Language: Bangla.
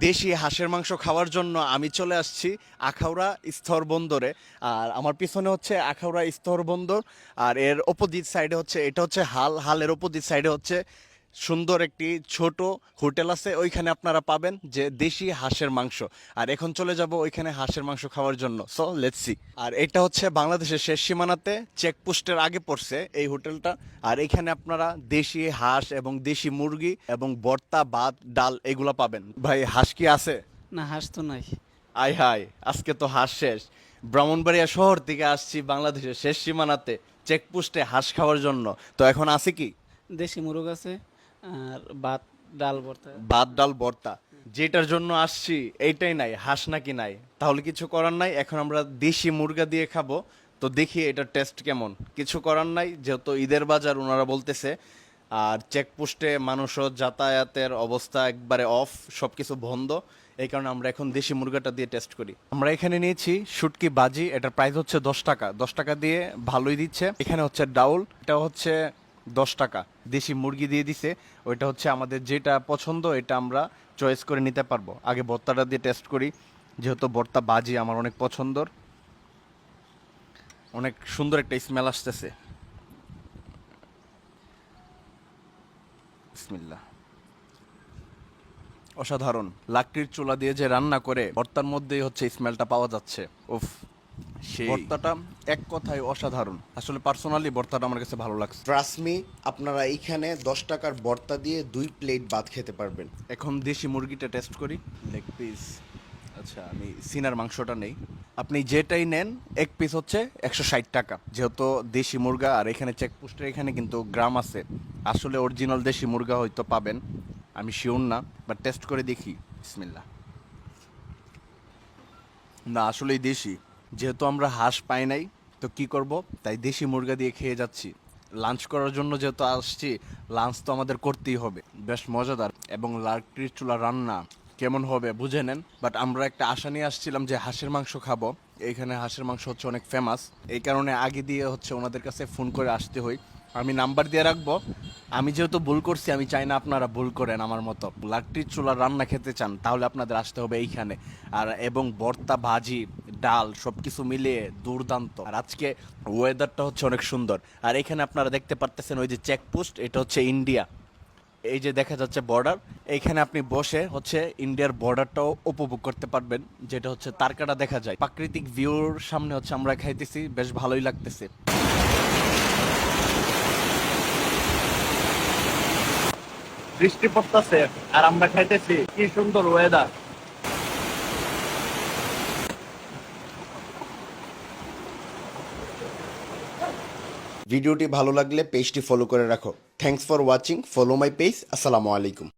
দেশি হাঁসের মাংস খাওয়ার জন্য আমি চলে আসছি আখাউড়া স্থলবন্দরে। আর আমার পিছনে হচ্ছে আখাউড়া স্থলবন্দর, আর এর অপোজিট সাইডে হচ্ছে এটা হচ্ছে হালের অপোজিট সাইডে হচ্ছে সুন্দর একটি ছোট হোটেল আছে, ওইখানে আপনারা পাবেন যে দেশি হাঁসের মাংস। আর এখন চলে যাব ওইখানে হাঁসের মাংস খাওয়ার জন্য। So let's see. আর এটা হচ্ছে বাংলাদেশের শেষ সীমানাতে, চেকপোস্টের আগে পড়ছে এই হোটেলটা। আর এখানে আপনারা দেশি হাঁস এবং দেশি মুরগি এবং ভর্তা, ভাত, ডাল এগুলো পাবেন। ভাই হাঁস কি আছে? না, হাঁস তো নাই। আয় হায়, আজকে তো হাঁস শেষ। ব্রাহ্মণবাড়িয়া শহর থেকে আসছি বাংলাদেশের শেষ সীমানাতে চেকপোস্টে হাঁস খাওয়ার জন্য। তো এখন আছে কি? দেশি মুরগ আছে আর ভাত, ডাল, ভর্তা। ভাত, ডাল, ভর্তা। যেটার জন্য আসছি এইটাই নাই, হাঁস নাকি নাই, তাহলে কিছু করার নাই। এখন আমরা দেশি মুরগা দিয়ে খাবো। তো দেখি এটার টেস্ট কেমন। কিছু করার নাই, যেহেতু ঈদের বাজার ওনারা বলতেছে। আর চেকপোস্টে মানুষও যাতায়াতের অবস্থা একবারে অফ, সব কিছু বন্ধ। এই কারণে আমরা এখন দেশি মুরগাটা দিয়ে টেস্ট করি। আমরা এখানে নিয়েছি শুটকি বাজি, এটার প্রাইস হচ্ছে 10 টাকা। 10 টাকা দিয়ে ভালোই দিচ্ছে। এখানে হচ্ছে ডাউল, এটা হচ্ছে 10 টাকা। দেশি মুরগি দিয়ে দিছে। ওইটা হচ্ছে আমাদের যেটা পছন্দ এটা আমরা চয়েস করে নিতে পারবো। আগে ভর্তাটা দিয়ে টেস্ট করি, যেহেতু ভর্তা বাজি আমার অনেক পছন্দর। অনেক সুন্দর একটা স্মেল আসতেছে। বিসমিল্লাহ। অসাধারণ। লাকড়ির চুলা দিয়ে যে রান্না করে ভর্তার মধ্যেই হচ্ছে স্মেলটা পাওয়া যাচ্ছে। উফ, সেই ভর্তাটা এক কথায় অসাধারণ। আসলে পার্সোনালি ভর্তাটা আমার কাছে ভালো লাগছে। ট্রাস্ট মি, আপনারা এইখানে 10 টাকার ভর্তা দিয়ে 2 প্লেট ভাত খেতে পারবেন। এখন দেশি মুরগিটা টেস্ট করি। Leg piece. আচ্ছা, আমি সিনার মাংসটা নেই। আপনি যেটাই নেন এক পিস হচ্ছে 160 টাকা। যেহেতু দেশি মুরগা, আর এখানে চেকপোস্টের এখানে কিন্তু গ্রাম আছে। আসলে অরিজিনাল দেশি মুরগা হয়তো পাবেন, আমি শিওর না, বাট টেস্ট করে দেখি। বিসমিল্লাহ। না, আসলেই দেশি। যেহেতু আমরা হাঁস পাই নাই, তো কি করব, তাই দেশি মুরগা দিয়ে খেয়ে যাচ্ছি। লাঞ্চ করার জন্য যেহেতু আসছি, লাঞ্চ তো আমাদের করতেই হবে। বেশ মজাদার, এবং লাকড়ির চুলা রান্না কেমন হবে বুঝে নেন। বাট আমরা একটা আশা নিয়ে আসছিলাম যে হাঁসের মাংস খাবো। এইখানে হাঁসের মাংস হচ্ছে অনেক ফেমাস। এই কারণে আগে দিয়ে হচ্ছে ওনাদের কাছে ফোন করে আসতে হয়। আমি নাম্বার দিয়ে রাখবো। আমি যেহেতু ভুল করছি, আমি চাই না আপনারা ভুল করেন আমার মতো। লাকড়ির চুলার রান্না খেতে চান তাহলে আপনাদের আসতে হবে এইখানে। আর এবং ভর্তা, ভাজি, ডাল সব কিছু মিলিয়ে দুর্দান্ত। আর আজকে ওয়েদারটা হচ্ছে অনেক সুন্দর। আর এখানে আপনারা দেখতে পারতেছেন ওই যে চেকপোস্ট, এটা হচ্ছে ইন্ডিয়া। এই যে দেখা যাচ্ছে বর্ডার, এইখানে আপনি বসে হচ্ছে ইন্ডিয়ার বর্ডারটাও উপভোগ করতে পারবেন, যেটা হচ্ছে তারকাটা দেখা যায়। প্রাকৃতিক ভিউর সামনে হচ্ছে আমরা খাইতেছি, বেশ ভালোই লাগতেছে। বৃষ্টি পড়তেছে আর আমরা খাইতেছি, কি সুন্দর ওয়েদার। ভিডিওটি ভালো লাগলে পেজটি ফলো করে রাখো। Thanks for watching. Follow my page. আসসালামু আলাইকুম।